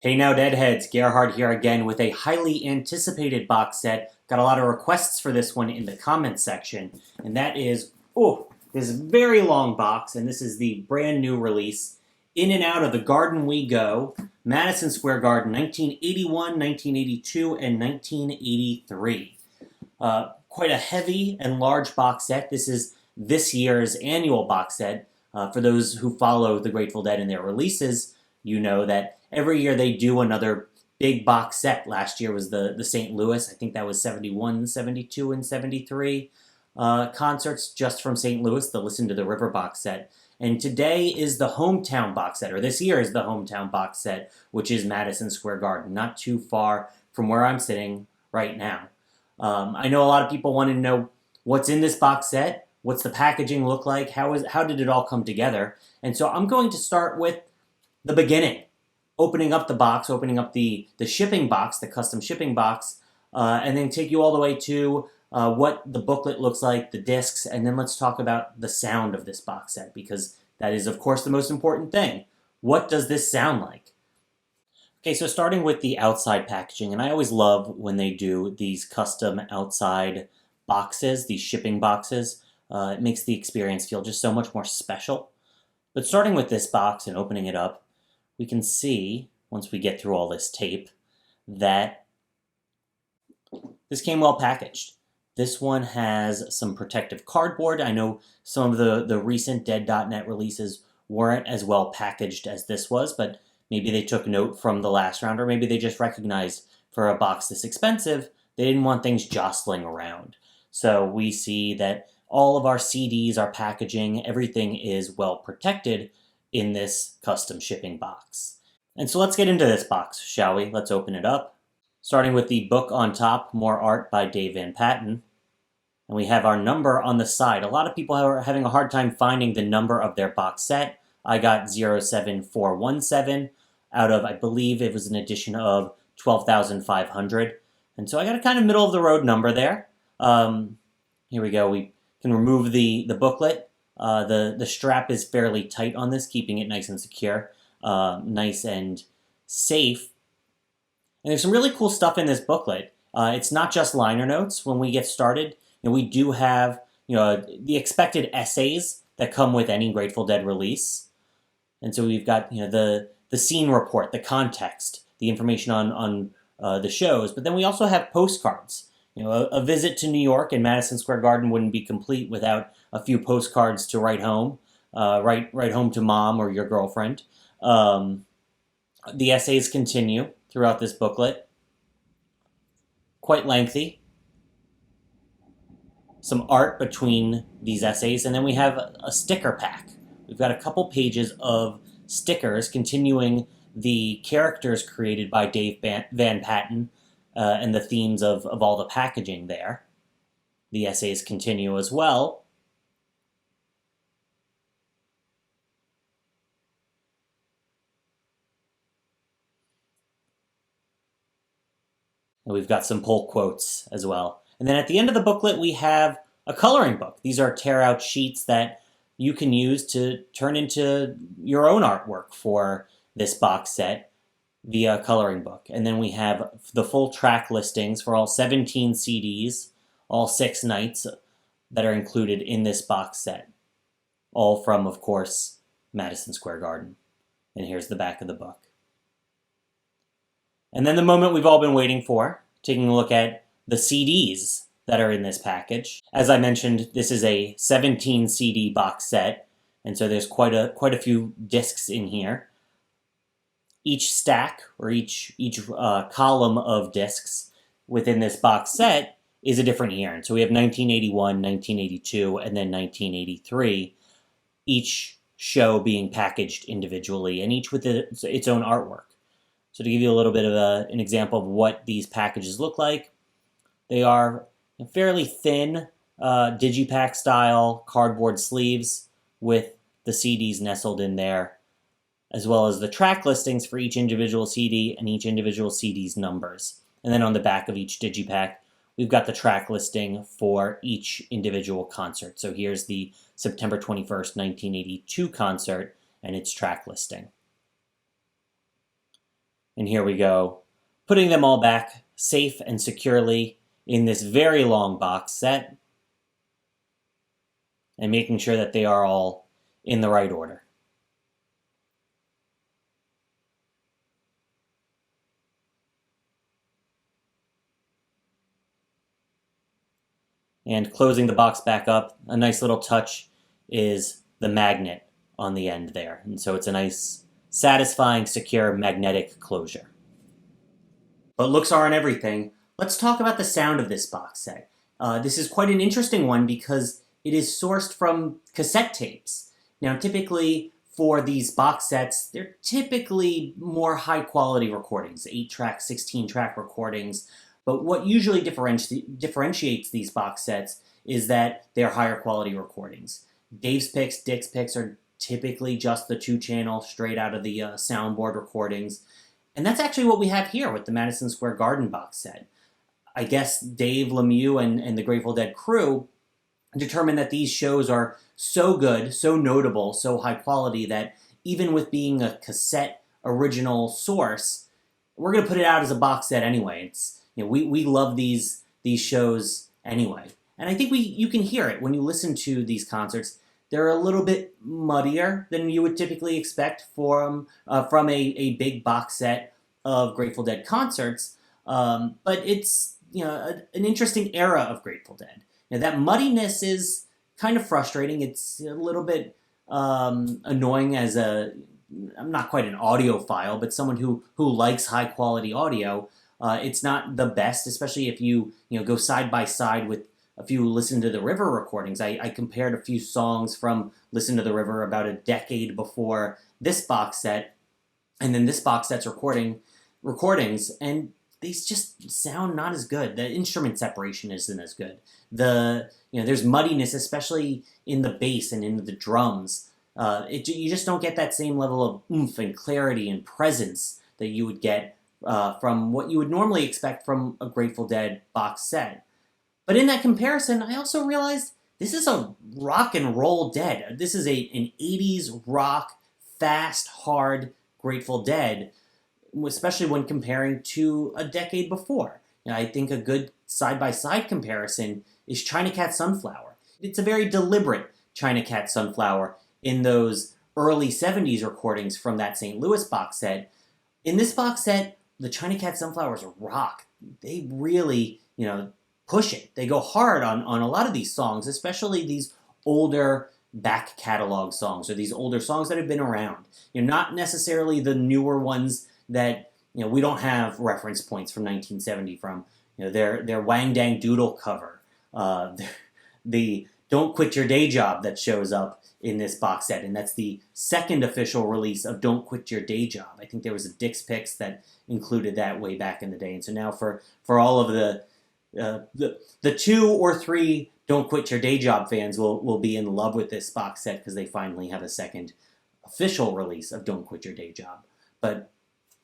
Hey now, Deadheads, Gerhard here again with a highly anticipated box set. Got a lot of requests for this one in the comments section, and that is, this very long box, and this is the brand new release, In and Out of the Garden We Go, Madison Square Garden, 1981, 1982, and 1983. Quite a heavy and large box set. This is this year's annual box set. For those who follow the Grateful Dead and their releases, you know that every year they do another big box set. Last year was the St. Louis. I think that was 71, 72, and 73 concerts just from St. Louis, the Listen to the River box set. And today is the hometown box set, or this year is the hometown box set, which is Madison Square Garden, not too far from where I'm sitting right now. I know a lot of people want to know what's in this box set, what's the packaging look like, how did it all come together, and so I'm going to start with the beginning, opening up the box, opening up the shipping box, the custom shipping box, and then take you all the way to what the booklet looks like, the discs, and then let's talk about the sound of this box set, because that is, of course, the most important thing. What does this sound like? Okay, so starting with the outside packaging, and I always love when they do these custom outside boxes, these shipping boxes. It makes the experience feel just so much more special. But starting with this box and opening it up, we can see, once we get through all this tape, that this came well packaged. This one has some protective cardboard. I know some of the recent Dead.net releases weren't as well packaged as this was, but maybe they took note from the last round, or maybe they just recognized for a box this expensive, they didn't want things jostling around. So we see that all of our CDs, our packaging, everything is well protected in this custom shipping box. And so let's get into this box, shall we? Let's open it up. Starting with the book on top, more art by Dave Van Patten. And we have our number on the side. A lot of people are having a hard time finding the number of their box set. I got 07417 out of, I believe it was an edition of 12,500. And so I got a kind of middle of the road number there. Here we go. We can remove the booklet. The strap is fairly tight on this, keeping it nice and secure, nice and safe. And there's some really cool stuff in this booklet. It's not just liner notes. When we get started, we do have the expected essays that come with any Grateful Dead release. And so we've got the scene report, the context, the information on the shows. But then we also have postcards. A visit to New York and Madison Square Garden wouldn't be complete without a few postcards to write home, write home to mom or your girlfriend. The essays continue throughout this booklet. Quite lengthy. Some art between these essays, and then we have a sticker pack. We've got a couple pages of stickers continuing the characters created by Dave Van Patten, and the themes of all the packaging there. The essays continue as well. And we've got some pull quotes as well. And then at the end of the booklet, we have a coloring book. These are tear-out sheets that you can use to turn into your own artwork for this box set via coloring book. And then we have the full track listings for all 17 CDs, all 6 nights that are included in this box set. All from, of course, Madison Square Garden. And here's the back of the book. And then the moment we've all been waiting for, taking a look at the CDs that are in this package. As I mentioned, this is a 17 CD box set, and so there's quite a few discs in here. Each stack, or each column of discs within this box set is a different year. And so we have 1981, 1982, and then 1983, each show being packaged individually, and each with its own artwork. So to give you a little bit of an example of what these packages look like, they are fairly thin, digipack style cardboard sleeves with the CDs nestled in there, as well as the track listings for each individual CD and each individual CD's numbers. And then on the back of each digipack, we've got the track listing for each individual concert. So here's the September 21st, 1982 concert and its track listing. And here we go, putting them all back safe and securely in this very long box set and making sure that they are all in the right order. And closing the box back up, a nice little touch is the magnet on the end there. And so it's a nice, satisfying, secure magnetic closure. But looks aren't everything. Let's talk about the sound of this box set. This is quite an interesting one because it is sourced from cassette tapes. Now, typically for these box sets, they're typically more high quality recordings, 8-track, 16-track recordings. But what usually differentiates these box sets is that they're higher quality recordings. Dave's picks, Dick's picks are typically just the 2-channel, straight out of the soundboard recordings. And that's actually what we have here with the Madison Square Garden box set. I guess Dave Lemieux and the Grateful Dead crew determined that these shows are so good, so notable, so high quality that even with being a cassette original source, we're going to put it out as a box set anyway. It's, we love these shows anyway. And I think you can hear it when you listen to these concerts. They're a little bit muddier than you would typically expect from a big box set of Grateful Dead concerts. But it's an interesting era of Grateful Dead. That muddiness is kind of frustrating. It's a little bit annoying as I'm not quite an audiophile, but someone who likes high quality audio. It's not the best, especially if you go side by side with a few Listen to the River recordings. I compared a few songs from Listen to the River about a decade before this box set, and then this box set's recordings, and these just sound not as good. The instrument separation isn't as good. There's muddiness, especially in the bass and in the drums. You just don't get that same level of oomph and clarity and presence that you would get from what you would normally expect from a Grateful Dead box set. But in that comparison, I also realized this is a rock and roll Dead. This is an 80s rock, fast, hard Grateful Dead, especially when comparing to a decade before. I think a good side-by-side comparison is China Cat Sunflower. It's a very deliberate China Cat Sunflower in those early 70s recordings from that St. Louis box set. In this box set, the China Cat Sunflowers rock. They really, push it. They go hard on a lot of these songs, especially these older back catalog songs or these older songs that have been around. Not necessarily the newer ones that we don't have reference points from 1970 from. Their Wang Dang Doodle cover, the Don't Quit Your Day Job that shows up in this box set, and that's the second official release of Don't Quit Your Day Job. I think there was a Dick's Picks that included that way back in the day, and so now for all of the 2 or 3 Don't Quit Your Day Job fans will be in love with this box set because they finally have a second official release of Don't Quit Your Day Job. But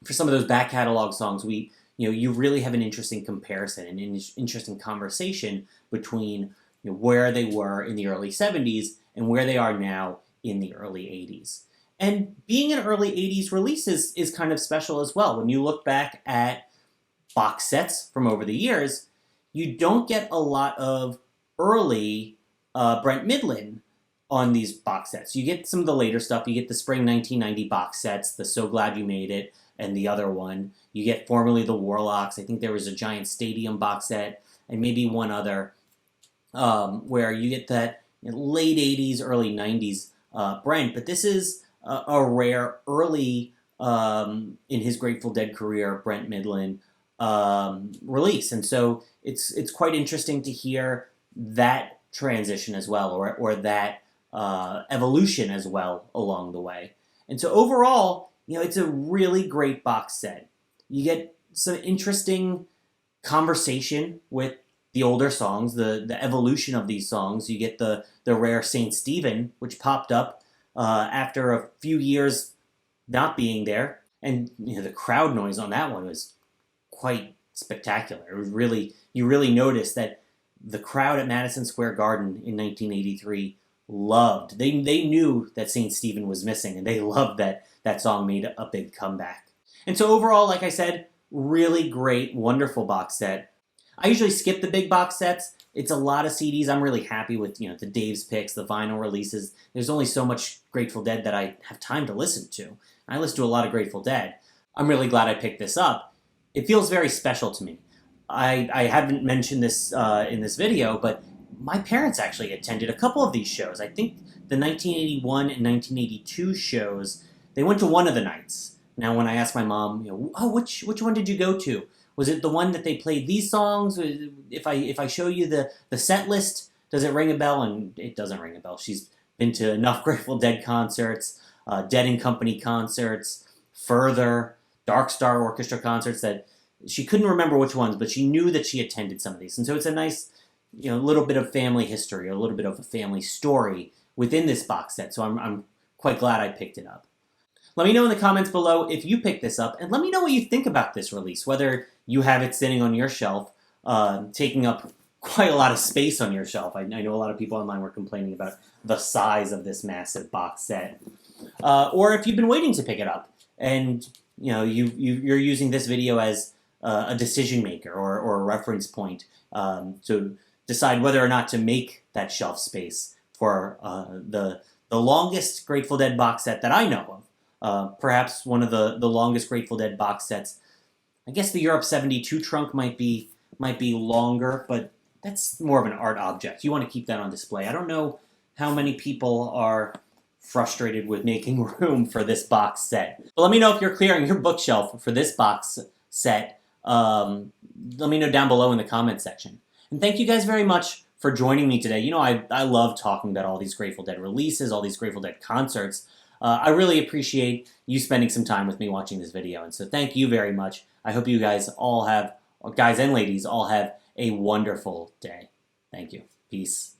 for some of those back catalog songs, you really have an interesting comparison and an interesting conversation between where they were in the early 70s and where they are now in the early 80s. And being an early 80s release is kind of special as well. When you look back at box sets from over the years, you don't get a lot of early Brent Midland on these box sets. You get some of the later stuff. You get the spring 1990 box sets, the So Glad You Made It, and the other one. You get formerly the Warlocks. I think there was a Giant Stadium box set, and maybe one other, where you get that late 80s, early 90s Brent. But this is a rare early, in his Grateful Dead career, Brent Midland release. And so it's quite interesting to hear that transition as well, or that evolution as well along the way. And so overall, it's a really great box set. You get some interesting conversation with the older songs, the evolution of these songs. You get the rare Saint Stephen, which popped up after a few years not being there. And the crowd noise on that one was quite spectacular. It was you really noticed that the crowd at Madison Square Garden in 1983 loved. They knew that Saint Stephen was missing, and they loved that song made a big comeback. And so overall, like I said, really great, wonderful box set. I usually skip the big box sets. It's a lot of CDs. I'm really happy with, the Dave's picks, the vinyl releases. There's only so much Grateful Dead that I have time to listen to. I listen to a lot of Grateful Dead. I'm really glad I picked this up. It feels very special to me. I haven't mentioned this in this video, but my parents actually attended a couple of these shows. I think the 1981 and 1982 shows, they went to one of the nights. Now, when I asked my mom, oh, which one did you go to? Was it the one that they played these songs? If I show you the set list, does it ring a bell? And it doesn't ring a bell. She's been to enough Grateful Dead concerts, Dead and Company concerts, Further, Dark Star Orchestra concerts that she couldn't remember which ones, but she knew that she attended some of these. And so it's a nice, little bit of family history, a little bit of a family story within this box set. So I'm quite glad I picked it up. Let me know in the comments below if you picked this up, and let me know what you think about this release, whether you have it sitting on your shelf, taking up quite a lot of space on your shelf. I know a lot of people online were complaining about the size of this massive box set. Or if you've been waiting to pick it up, and you're using this video as a decision maker or a reference point to decide whether or not to make that shelf space for the longest Grateful Dead box set that I know of. Perhaps one of the longest Grateful Dead box sets. I guess the Europe 72 trunk might be longer, but that's more of an art object. You want to keep that on display. I don't know how many people are frustrated with making room for this box set. But let me know if you're clearing your bookshelf for this box set. Let me know down below in the comment section. And thank you guys very much for joining me today. I love talking about all these Grateful Dead releases, all these Grateful Dead concerts. I really appreciate you spending some time with me watching this video. And so thank you very much. I hope you guys all have, guys and ladies, all have a wonderful day. Thank you. Peace.